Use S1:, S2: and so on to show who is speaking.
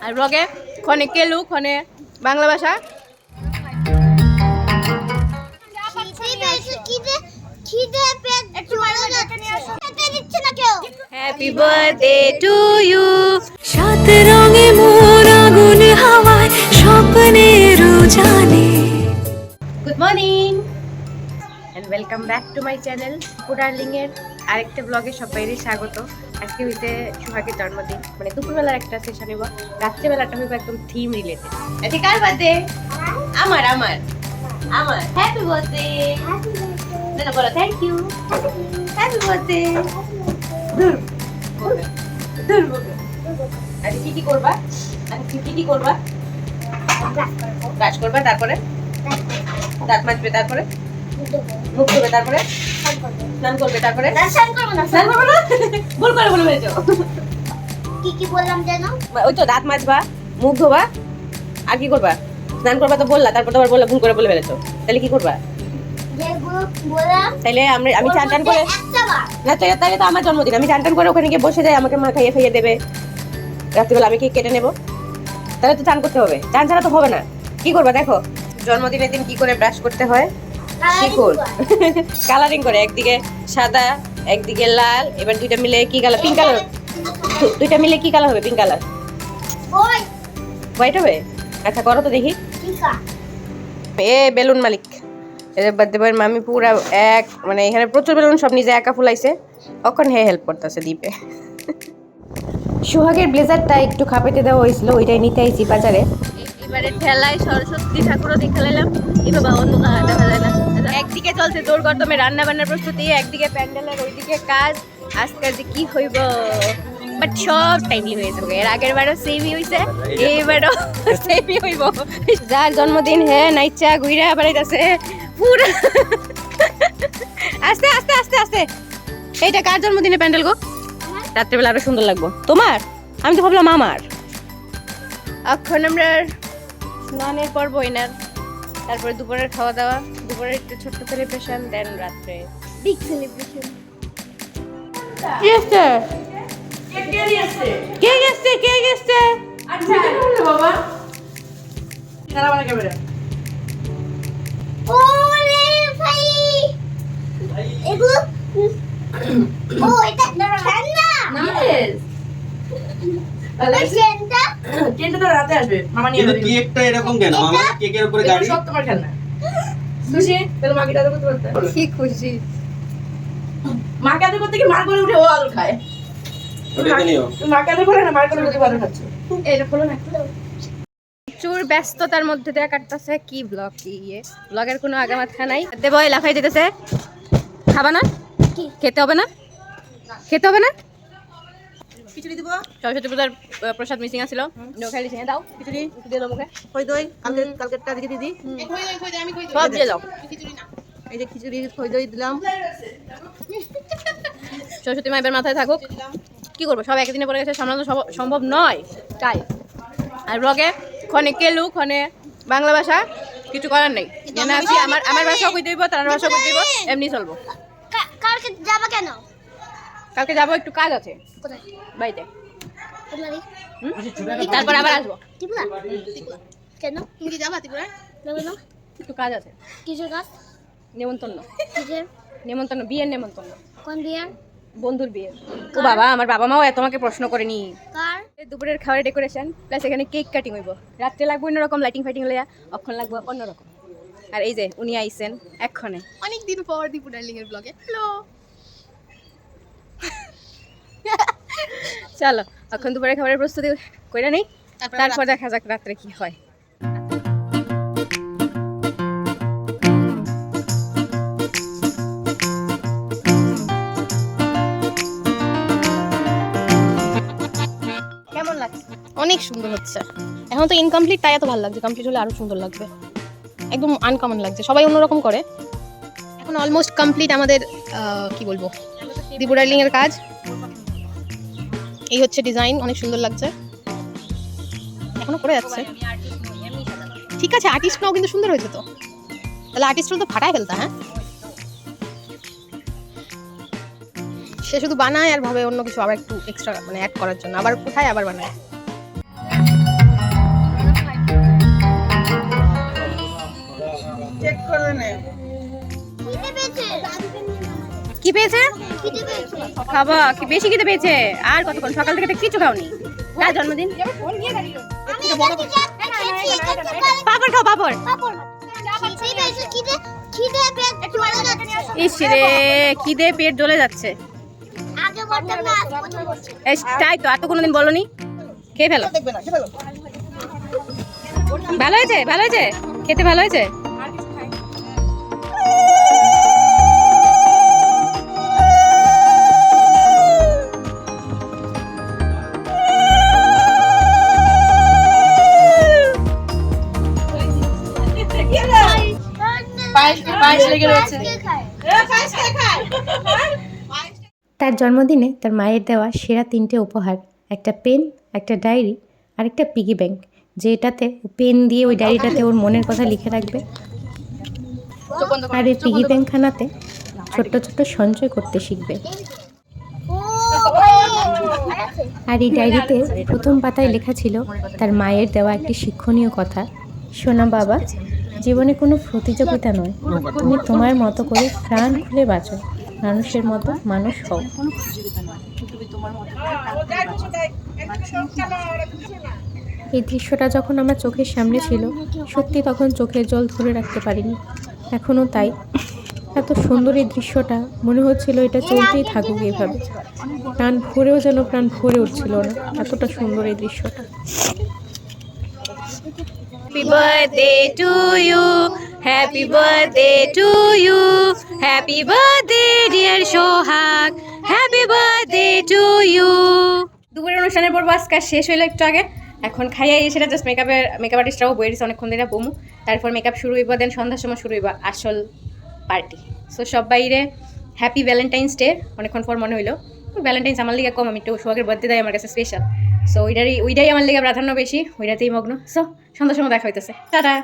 S1: আর ব্লগে ক্ষণে কেলু ক্ষণে বাংলা ভাষা। Happy birthday to you.
S2: সাত রঙে মোর আগুন হাওয়ায় স্বপ্নের জানে।
S1: Good morning and welcome back to my channel darling এর আরেকটা ব্লগে সবাইকে স্বাগত। আজকে হইতে সুহাগের জন্মদিন, মানে দুপুরবেলার একটা সেশন হইব, রাত্রেবেলাটা হইব একদম থিম রিলেটেড। আজকে কার বার্থডে? আমার আমার আমার হ্যাপি বার্থডে। না বলো থ্যাংক ইউ। Happy birthday. আচ্ছা কি করবা? কি করবা? ব্রাশ করবা, তারপরে দাঁত মাজবে, তারপরে মুখ ধোবে, তারপরে স্নান করবে, তারপরে স্নান করবে না ভুল করে বলে ফেলেছো।
S3: কি বললাম জানো?
S1: ওই তো দাঁত মাজবা, মুখ ধোবা, আর কি করবা? স্নান করবা তো বললা, তারপর তো আবার বললা ভুল করে বলে ফেলেছো। তাহলে কি করবা? তাইলে আমি চান টান করে না, তাইলে তো আমার জন্মদিন, আমি চান টান করে ওখানে গিয়ে বসে যাই, আমাকে মা খাইয়ে খাইয়ে দেবে, রাত্রিবেলা আমি কেক কেটে নেবো। তাহলে তো চান করতে হবে, চান ছাড়া তো হবে না। কি করবা দেখো, জন্মদিনের দিন কি করে ব্রাশ করতে হয় শিখুন। কালারিং করে, একদিকে সাদা একদিকে লাল, এবার দুইটা মিলে কি কালার? Pink colour. দুইটা মিলে কি কালার হবে? Pink colour. হোয়াইট হবে? আচ্ছা করো তো দেখি। এ বেলুন মালিক, বার্থডে মামি পুরা এক, মানে এখানে প্রচুর বেলুন, সব নিজে একা ফুলাইছে, কখন হে হেল্প করতেছে দীপে। সোহাগের ব্লেজারটা একটু খাপেতে দেওয়া হয়েছিল, ওইটাই নিতে আইছি বাজারে। এবারে ঠেলায় সরস্বতী ঠাকুরও দেখে নিলাম। এই বাবা অন্ধকার দেখা যায় না। একদিকে চলছে দৌড় গর্দমে রান্না বান্নার প্রস্তুতি, একদিকে প্যান্ডেলের, ওইদিকে কাজ। আজকে যে কি হইব, বাট সব টাইমলি হয়েছে। এর আগের বারও সেমই হয়েছে, এইবারও সেমই হইব। যার জন্মদিন হে নাইচা ঘুরে বেড়াইতেছে পুরো। আস্তে আস্তে আস্তে আস্তে। এইটা কার জন্মদিনে প্যান্ডেল গো? রাত্রেবেলা আরো সুন্দর লাগবো। তোমার? আমি তো ভাবলাম আমার। এখন আমরা স্নানের পর বইনার, তারপরে দুপুরের খাওয়া দাওয়া, দুপুরের একটু ছোট্ট সেলিব্রেশন, দেন রাত্রে বিগ সেলিব্রেশন। কে গেছে? কে গেছে? কে গেছে? আচ্ছা বাবা সারা বানা ক্যামেরা।
S3: ওরে ভাই এগুলো ও এটা ঠান্ডা
S1: না
S4: ট্রেনটা তো রাতে আসবে, মামা নিয়ে যাবে।
S5: কেকটা এরকম কেন? মামা কেকের উপরে গাড়ি।
S4: সব তোমার খেলনা। খুশি? তাহলে মাকে আদর করতে পারতে।
S1: কি খুশি।
S4: মাকে আদর করতে কি মার করে উঠে ও আদর খায়?
S5: ওটাকে নিও।
S4: তুমি মাকে আদর করে না, মার করে উঠে আদর খাচ্ছ।
S1: এটা খোলো না। প্রচুর ব্যস্ততার মধ্যে দিয়ে কাটতেছে। কি ব্লগ, কি ব্লগের কোনো আগা মাথা নাই। দেবই লাফাই দিতেছে। খাবা না? খেতে হবে না? খেতে হবে না?
S4: খিচুড়ি দিব।
S1: সরস্বতী পূজার প্রসাদ মিসিং আছিল, খাই দিছি। দাও খিচুড়ি দিয়ে দাও মুখে।
S4: খই দই কালকেরটা দিকে দিদি।
S1: সব দিয়ে দাও।
S4: এই যে খিচুড়ি খই দই দিলাম।
S1: সরস্বতী মায়ের মাথায় থাকুক। কি করবো, সব একদিনে পড়ে গেছে, সামলানো সম্ভব নয়। তাই আর ব্লগে ক্ষণে কেলু ক্ষণে বাংলা ভাষা, কিছু করার নেই। জানা আছি আমার ভাষাও কই দিব, তার ভাষাও কই দিব, এমনি চলবো।
S3: কালকে যাবা কেন?
S1: কালকে যাবো, একটু কাজ আছে
S3: কোথায়?
S1: বাড়িতে।
S3: তোমারই
S1: তারপর আবার আসবো।
S3: ত্রিপুরা কেন? তুমি কি যাবা ত্রিপুরা? যাবে না?
S1: একটু কাজ আছে।
S3: কিসের কাজ?
S1: নেমন্তন্ন।
S3: কিসের?
S1: নেমন্তন্ন, বিয়ের নেমন্তন্ন।
S3: কোন বিয়ার?
S1: বন্ধুর বিয়ে। ও বাবা, আমার বাবা মাও তোমাকে প্রশ্ন করেনি।
S3: কার?
S1: দুপুরের খাওয়ার ডেকোরেশন প্লাস এখানে কেক কাটিং হইব। রাত্রে লাগবে অন্যরকম লাইটিং ফাইটিং লইয়া, অক্ষণ লাগবে অন্যরকম। আর এই যে উনি আইছেন এক্ষণে,
S6: অনেক দিন পর দীপু ডার্লিং এর ব্লগে। হ্যালো,
S1: চলো এখন দুপুরের খাবারের প্রস্তুতি কইরা নেই, তারপর দেখা যাক রাত্রে কি হয়। কেমন লাগছে?
S6: অনেক সুন্দর হচ্ছে। এখন তো ইনকমপ্লিট, তাই এত ভালো লাগছে। কমপ্লিট হলে আরো সুন্দর লাগবে। একদম আনকমন লাগছে, সবাই অন্যরকম করে। এখন অলমোস্ট কমপ্লিট আমাদের কি বলবো, দীপু ডার্লিং এর কাজ। এই হচ্ছে ডিজাইন, অনেক সুন্দর লাগছে। এখনো করে যাচ্ছে। ঠিক আছে, আর্টিস্ট নাও, কিন্তু সুন্দর হয়েছে তো। তাহলে আর্টিস্টরা তো ফাটায় ফেলতা। হ্যাঁ, সে শুধু বানায় আর ভাবে অন্য কিছু আবার একটু এক্সট্রা মানে অ্যাড করার জন্য, আবার কোথায় আবার বানায়।
S1: কি পেয়েছে?
S3: খিদে পেয়েছে।
S1: খাবা কি বেশি খিদে পেয়েছে? আর কতক্ষণ? সকাল থেকে তো কিছু খাওনি। কার জন্মদিন?
S3: আমি এটাকে খেয়েছি, এটাকে
S1: পাপড় খাও, পাপড়।
S3: পাপড়। খিদে পেয়েছে, খিদে পেট জ্বলে যাচ্ছে।
S1: ইস রে, খিদে পেট জ্বলে যাচ্ছে।
S3: আগে বলতাম না, আজ প্রথম বলছি।
S1: তাই তো, আর তো কোনোদিন বলনি। খেয়ে ফেলো। ভালো হয়েছে, ভালো হয়েছে, খেতে ভালো হয়েছে।
S6: পায়েস লেগে রয়েছে।
S7: তার জন্মদিনে তার মায়ের দেওয়া সেরা 3টে উপহার, একটা পেন, একটা ডায়েরি আর একটা পিগি ব্যাংক, যেটাতে পেন দিয়ে ওই ডায়েরিটাতে ওর মনের কথা লিখে রাখবে, আর এই পিগি ব্যাংকখানাতে ছোট্ট ছোট্ট সঞ্চয় করতে শিখবে। আর এই ডায়েরিতে প্রথম পাতায় লেখা ছিল তার মায়ের দেওয়া একটি শিক্ষণীয় কথা, শোনা বাবা, জীবনে কোনো প্রতিযোগিতা নয়, তুমি তোমার মতো করে প্রাণ খুলে বাঁচো, মানুষের মতো মানুষ হও। এই দৃশ্যটা যখন আমার চোখের সামনে ছিল, সত্যি তখন চোখের জল ধরে রাখতে পারিনি, এখনও তাই। এত সুন্দর এই দৃশ্যটা, মনে হচ্ছিল এটা চলতেই থাকুক এভাবে, প্রাণ ভরেও যেন প্রাণ ভরে উঠছিল না, এতটা সুন্দর এই দৃশ্যটা।
S1: Happy birthday to you, happy birthday to you, happy birthday dear Sohag, happy birthday to you। দুপুরের অনুষ্ঠানের পর্ব আজকে শেষ হইলো একটু আগে, এখন খাইয়ে সেটা জাস্ট মেকআপ আর্টিস্টরাও বই দিচ্ছে অনেকক্ষণ দিনে বমু, তারপর মেকআপ শুরু হইব, দেন সন্ধ্যার সময় শুরু হইব আসল পার্টি। সো সব বাইরে হ্যাপি ভ্যালেন্টাইন্স ডে, অনেকক্ষণ পর মনে হইলো ভ্যালেন্টাইন্স আমার লিগে কম, আমি একটু সোহাগের বার্থডে দেয় আমার কাছে স্পেশাল, সো ওইটাই আমার লিগে প্রাধান্য বেশি, ওইটাতেই মগ্ন। সো সন্ধ্যার সময় দেখা হইতেছে, টাটা।